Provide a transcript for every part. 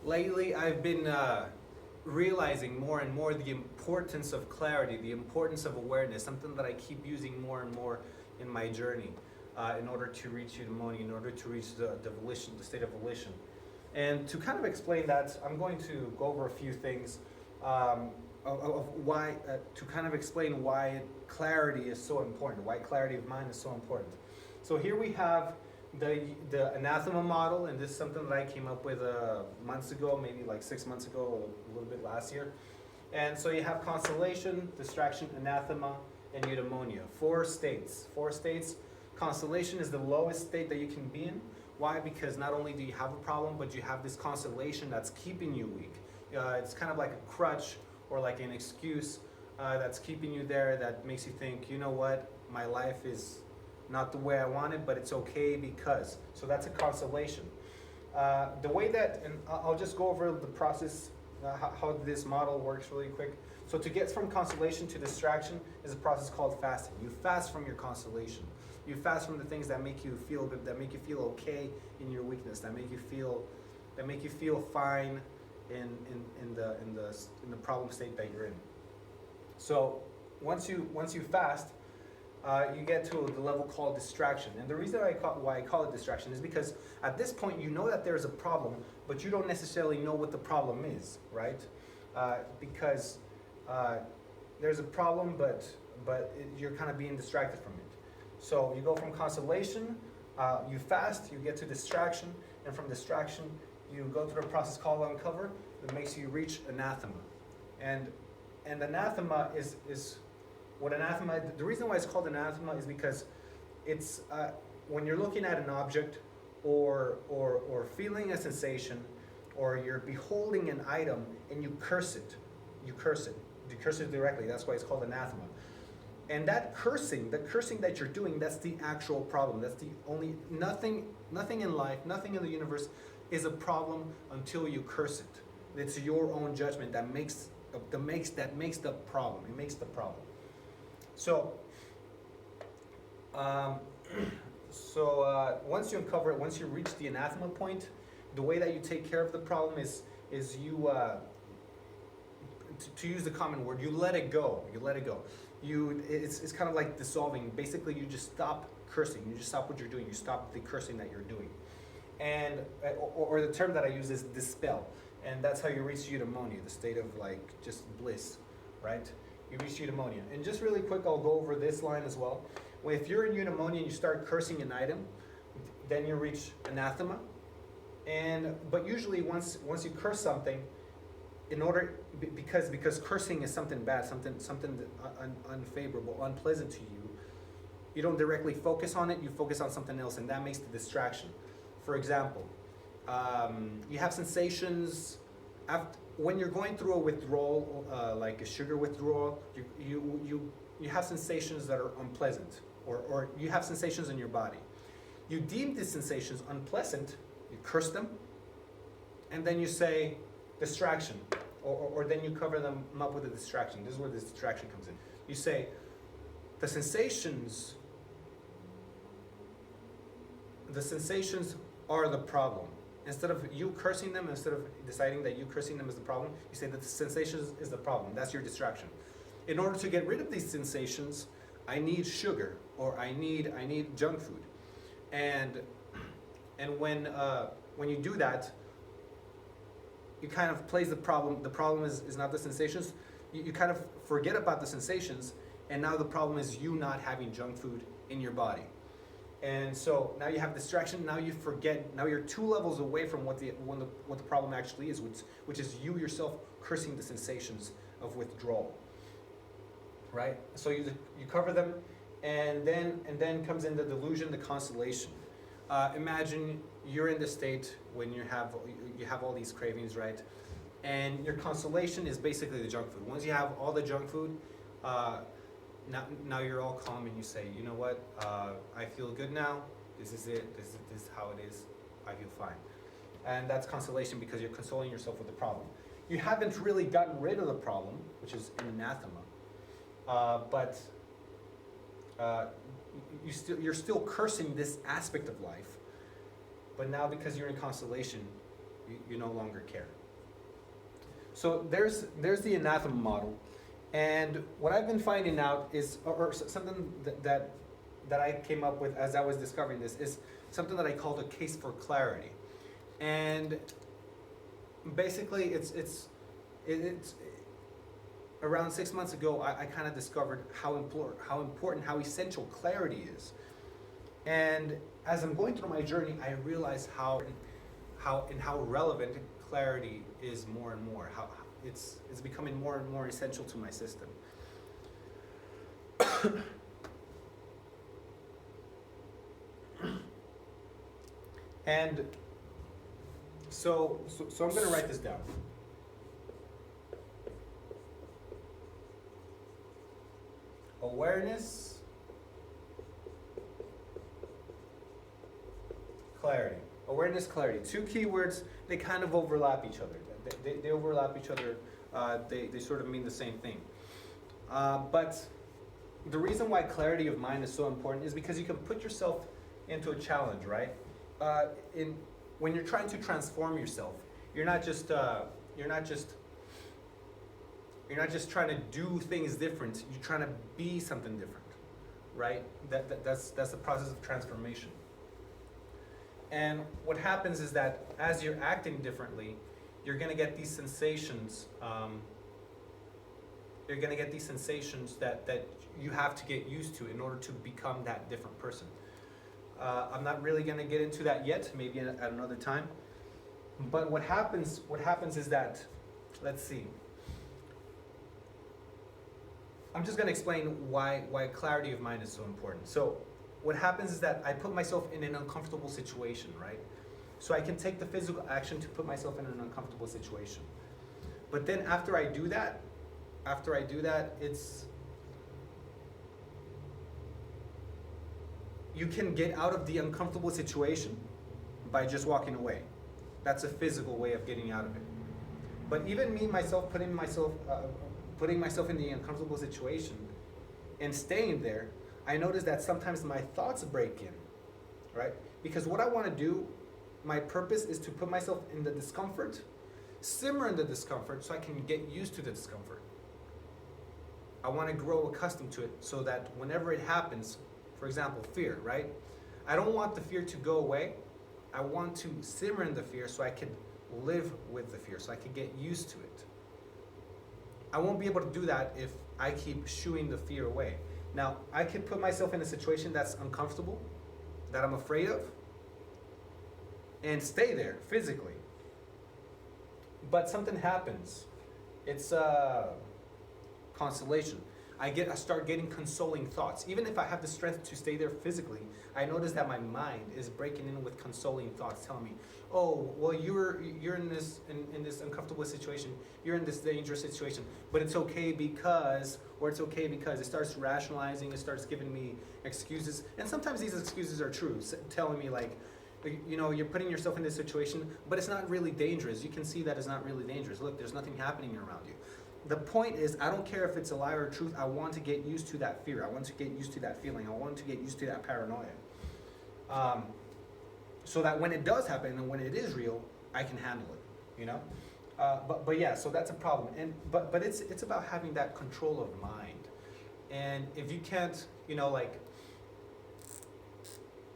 Lately, I've been realizing more and more the importance of clarity, the importance of awareness, something that I keep using more and more in my journey in order to reach eudaimonia, in order to reach the volition, the state of volition. And to kind of explain that, I'm going to go over a few things of why, to kind of explain why clarity is so important, why clarity of mind is so important. So here we have the anathema model, and this is something that I came up with months ago, maybe like 6 months ago, or a little bit last year. And so you have constellation, distraction, anathema, and eudaimonia. Four states. Four states. Constellation is the lowest state that you can be in. Why? Because not only do you have a problem, but you have this constellation that's keeping you weak. It's kind of like a crutch or like an excuse that's keeping you there, that makes you think, you know what, my life is not the way I want it, but it's okay because. So that's a constellation. The way that, and I'll just go over the process, how this model works really quick. So to get from constellation to distraction is a process called fasting. You fast from your constellation. You fast from the things that make you feel good, that make you feel okay in your weakness, that make you feel fine in the problem state that you're in. So once you fast, you get to the level called distraction. And the reason why I call it distraction is because at this point you know that there's a problem, but you don't necessarily know what the problem is, right? Because there's a problem, but you're kind of being distracted from it. So you go from constellation, you fast, you get to distraction, and from distraction you go through a process called uncover that makes you reach anathema. And anathema is what anathema, the reason why it's called anathema is because it's when you're looking at an object or feeling a sensation, or you're beholding an item and you curse it directly. That's why it's called anathema. And that cursing, the cursing that you're doing, that's the actual problem. That's the only, nothing in life, nothing in the universe is a problem until you curse it. It's your own judgment that makes the problem. It makes the problem. So, once you uncover it, once you reach the anathema point, the way that you take care of the problem is you, to use the common word, you let it go. You let it go. It's kind of like dissolving. Basically, you just stop cursing. You just stop what you're doing. You stop the cursing that you're doing. And or the term that I use is dispel. And that's how you reach eudaimonia, the state of like just bliss, right? You reach eudaimonia. And just really quick, I'll go over this line as well. If you're in eudaimonia and you start cursing an item, then you reach anathema. But usually once you curse something, because cursing is something bad, something unfavorable, unpleasant to you, you don't directly focus on it. You focus on something else, and that makes the distraction. For example, you have sensations when you're going through a withdrawal, like a sugar withdrawal. You have sensations that are unpleasant, or you have sensations in your body. You deem these sensations unpleasant. You curse them, and then you say distraction, or then you cover them up with a distraction. This is where this distraction comes in. You say the sensations are the problem. Instead of you cursing them, instead of deciding that you cursing them is the problem, you say that the sensations is the problem. That's your distraction. In order to get rid of these sensations, I need sugar, or I need junk food. And when you do that, you kind of place the problem. The problem is not the sensations. You kind of forget about the sensations, and now the problem is you not having junk food in your body. And so now you have distraction. Now you forget. Now you're 2 levels away from what the problem actually is, which is you yourself cursing the sensations of withdrawal. Right. So you cover them, and then comes in the delusion, the constellation. Imagine you're in the state when you have all these cravings, right? And your constellation is basically the junk food. Once you have all the junk food, now you're all calm, and you say, you know what? I feel good now. This is it. This is how it is. I feel fine. And that's consolation, because you're consoling yourself with the problem. You haven't really gotten rid of the problem, which is an anathema, but you're still cursing this aspect of life. But now, because you're in constellation, You no longer care. So there's the anathema model, and what I've been finding out is, or something that I came up with as I was discovering this, is something that I called a case for clarity, and basically it's around 6 months ago I kind of discovered how important, how essential clarity is, and as I'm going through my journey, I realize how relevant clarity is more and more. How it's becoming more and more essential to my system. And so I'm going to write this down. Awareness, clarity. Awareness, clarity. Two keywords, they kind of overlap each other. They overlap each other. They sort of mean the same thing. But the reason why clarity of mind is so important is because you can put yourself into a challenge, right? When you're trying to transform yourself, you're not just trying to do things different. You're trying to be something different, right? That's the process of transformation. And what happens is that as you're acting differently, you're going to get these sensations. You're going to get these sensations that you have to get used to in order to become that different person. I'm not really going to get into that yet. Maybe at another time. But what happens is that, let's see. I'm just going to explain why clarity of mind is so important. So what happens is that I put myself in an uncomfortable situation, right? So I can take the physical action to put myself in an uncomfortable situation. But then after I do that, you can get out of the uncomfortable situation by just walking away. That's a physical way of getting out of it. But even me, myself, putting myself in the uncomfortable situation and staying there, I notice that sometimes my thoughts break in, right? Because what I want to do, my purpose is to put myself in the discomfort, simmer in the discomfort so I can get used to the discomfort. I want to grow accustomed to it so that whenever it happens, for example, fear, right? I don't want the fear to go away. I want to simmer in the fear so I can live with the fear, so I can get used to it. I won't be able to do that if I keep shooing the fear away. Now, I can put myself in a situation that's uncomfortable, that I'm afraid of, and stay there physically. But something happens. It's consolation. I start getting consoling thoughts. Even if I have the strength to stay there physically, I notice that my mind is breaking in with consoling thoughts, telling me, "Oh, well, you're in this uncomfortable situation. You're in this dangerous situation, but it's okay because," or "it's okay because." It starts rationalizing. It starts giving me excuses, and sometimes these excuses are true, telling me like, you know, you're putting yourself in this situation, but it's not really dangerous. You can see that it's not really dangerous. Look, there's nothing happening around you. The point is, I don't care if it's a lie or truth. I want to get used to that fear. I want to get used to that feeling. I want to get used to that paranoia. So that when it does happen and when it is real, I can handle it, you know? But yeah, so that's a problem. But it's about having that control of mind. And if you can't, you know, like,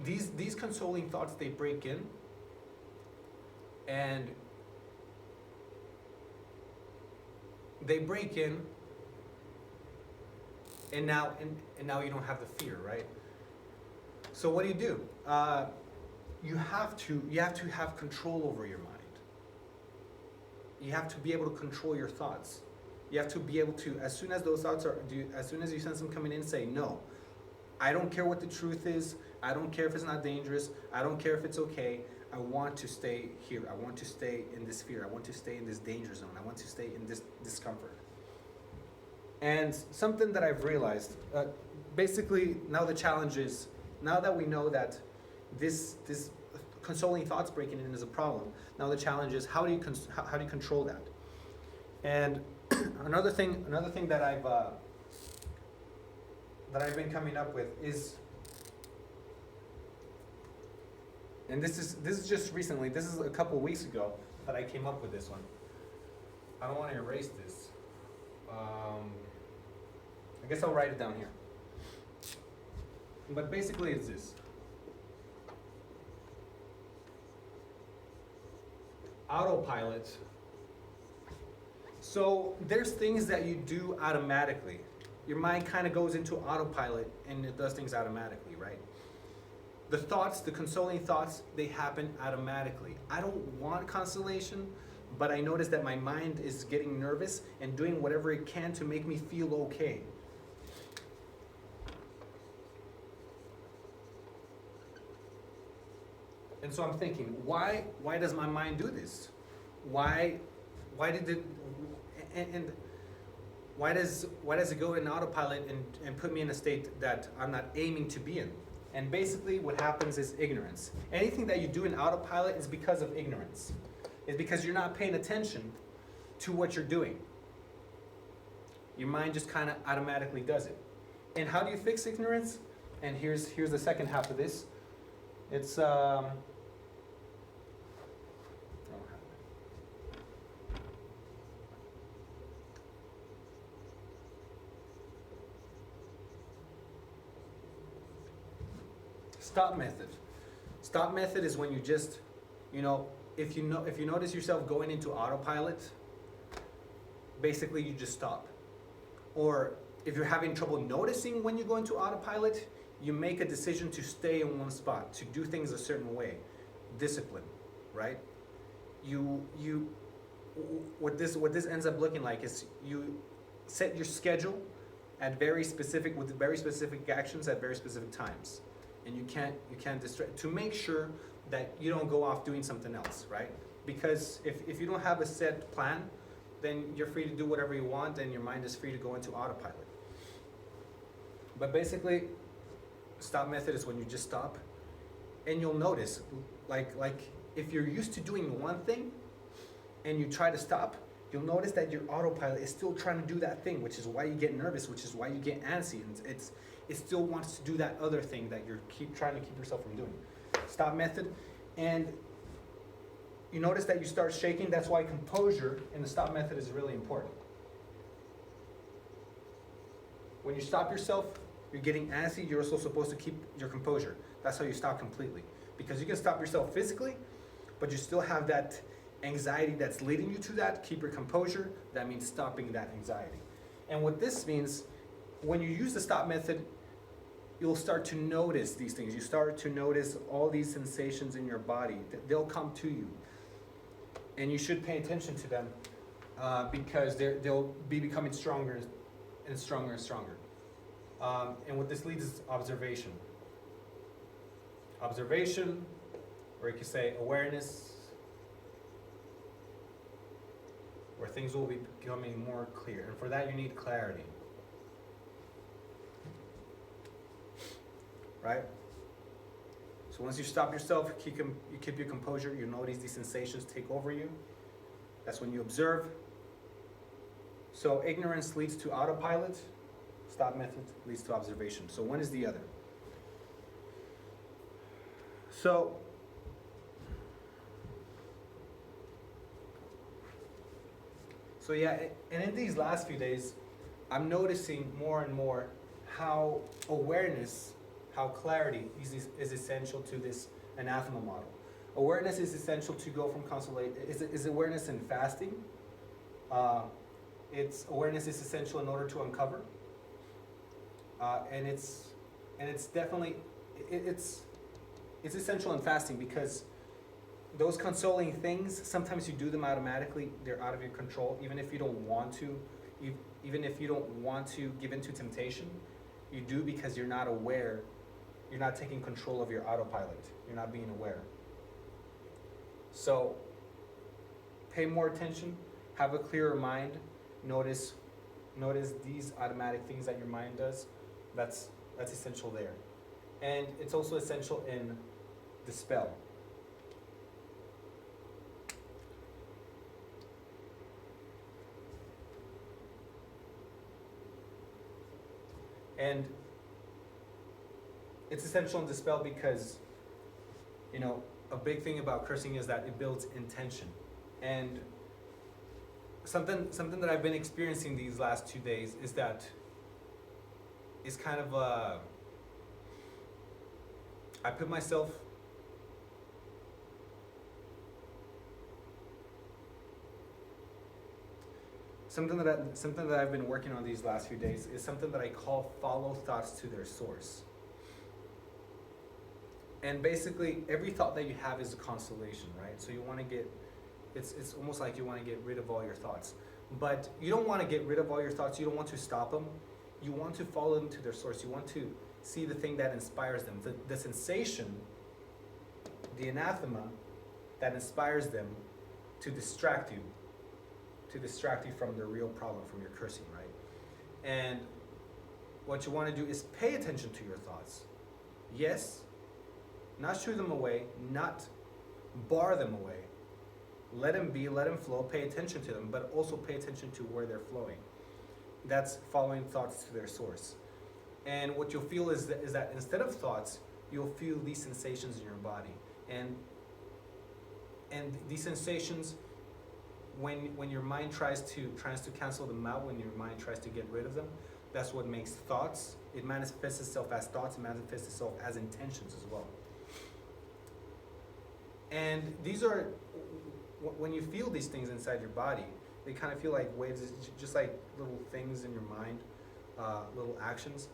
these consoling thoughts, they break in, and and now you don't have the fear, right? So what do? You have to have control over your mind. You have to be able to control your thoughts. You have to be able to, as soon as those thoughts as soon as you sense them coming in, say no. I don't care what the truth is. I don't care if it's not dangerous. I don't care if it's okay. I want to stay here. I want to stay in this fear. I want to stay in this danger zone. I want to stay in this discomfort. And something that I've realized, basically now the challenge is, now that we know that this consoling thoughts breaking in is a problem, now the challenge is how do you control that? And another thing that I've been coming up with is, and this is just recently, this is a couple weeks ago, that I came up with this one. I don't want to erase this. I guess I'll write it down here. But basically it's this. Autopilot. So there's things that you do automatically. Your mind kind of goes into autopilot and it does things automatically, right? The thoughts, the consoling thoughts, they happen automatically. I don't want consolation, but I notice that my mind is getting nervous and doing whatever it can to make me feel okay. And so I'm thinking, why does my mind do this? Why did it, and why does it go in autopilot and put me in a state that I'm not aiming to be in? And basically what happens is ignorance. Anything that you do in autopilot is because of ignorance. It's because you're not paying attention to what you're doing. Your mind just kind of automatically does it. And how do you fix ignorance? And here's the second half of this. It's stop method. Stop method is when you just, if you notice yourself going into autopilot, basically you just stop. Or if you're having trouble noticing when you go into autopilot, you make a decision to stay in one spot, to do things a certain way. Discipline, right? What this ends up looking like is you set your schedule with very specific actions at very specific times. And you can't distract, to make sure that you don't go off doing something else, right? Because if you don't have a set plan, then you're free to do whatever you want and your mind is free to go into autopilot. But basically, stop method is when you just stop and you'll notice, like if you're used to doing one thing and you try to stop, you'll notice that your autopilot is still trying to do that thing, which is why you get nervous, which is why you get antsy, and it still wants to do that other thing that you're trying to keep yourself from doing. Stop method, and you notice that you start shaking. That's why composure in the stop method is really important. When you stop yourself, you're getting antsy, you're also supposed to keep your composure. That's how you stop completely. Because you can stop yourself physically, but you still have that anxiety that's leading you to that. Keep your composure. That means stopping that anxiety. And what this means, when you use the stop method, you'll start to notice these things. You start to notice all these sensations in your body. They'll come to you. And you should pay attention to them because they'll be becoming stronger and stronger and stronger. And what this leads is observation. Observation, or you could say awareness, where things will be becoming more clear. And for that, you need clarity. Right? So once you stop yourself, you keep your composure, you notice these sensations take over you. That's when you observe. So ignorance leads to autopilot. Stop method leads to observation. So one is the other. So yeah, and in these last few days, I'm noticing more and more how awareness, how clarity is essential to this anathema model. Awareness is essential to go from is awareness in fasting. Awareness is essential in order to uncover. And it's definitely it's essential in fasting because those consoling things, sometimes you do them automatically. They're out of your control, even if you don't want to. Even if you don't want to give into temptation, you do because you're not aware. You're not taking control of your autopilot. You're not being aware. So pay more attention. Have a clearer mind. Notice these automatic things that your mind does. That's essential there. And it's also essential in dispel. And it's essential in dispel because, a big thing about cursing is that it builds intention. And something that I've been experiencing these last 2 days is that is kind of I put myself something that I've been working on these last few days is something that I call follow thoughts to their source. And basically, every thought that you have is a constellation, right? So you want to get, it's almost like you want to get rid of all your thoughts. But you don't want to get rid of all your thoughts. You don't want to stop them. You want to follow them to their source. You want to see the thing that inspires them, the sensation, the anathema that inspires them to distract you from the real problem, from your cursing, right? And what you want to do is pay attention to your thoughts. Yes, not shoo them away, not bar them away. Let them be, let them flow, pay attention to them, but also pay attention to where they're flowing. That's following thoughts to their source. And what you'll feel is that instead of thoughts, you'll feel these sensations in your body. And these sensations, when your mind tries to cancel them out, when your mind tries to get rid of them, that's what makes thoughts. It manifests itself as thoughts, it manifests itself as intentions as well. And these are, when you feel these things inside your body, they kind of feel like waves, just like little things in your mind, little actions.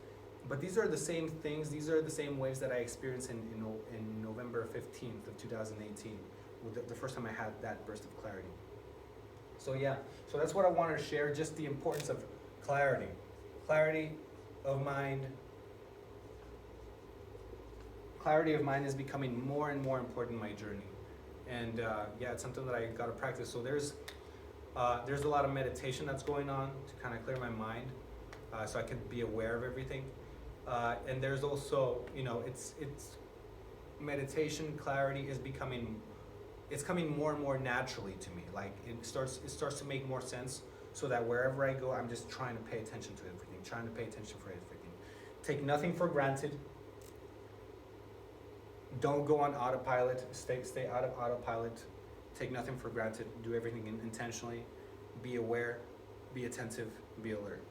But these are the same things, these are the same waves that I experienced in November 15th of 2018, the first time I had that burst of clarity. So yeah, so that's what I wanted to share, just the importance of clarity. Clarity of mind. Clarity of mind is becoming more and more important in my journey. And yeah, it's something that I got to practice. So there's a lot of meditation that's going on to kind of clear my mind, so I can be aware of everything. And there's also, it's meditation, clarity is it's coming more and more naturally to me. Like it starts to make more sense, so that wherever I go, I'm just trying to pay attention to everything, trying to pay attention for everything. Take nothing for granted. Don't go on autopilot. Stay out of autopilot. Take nothing for granted. Do everything intentionally. Be aware. Be attentive. Be alert.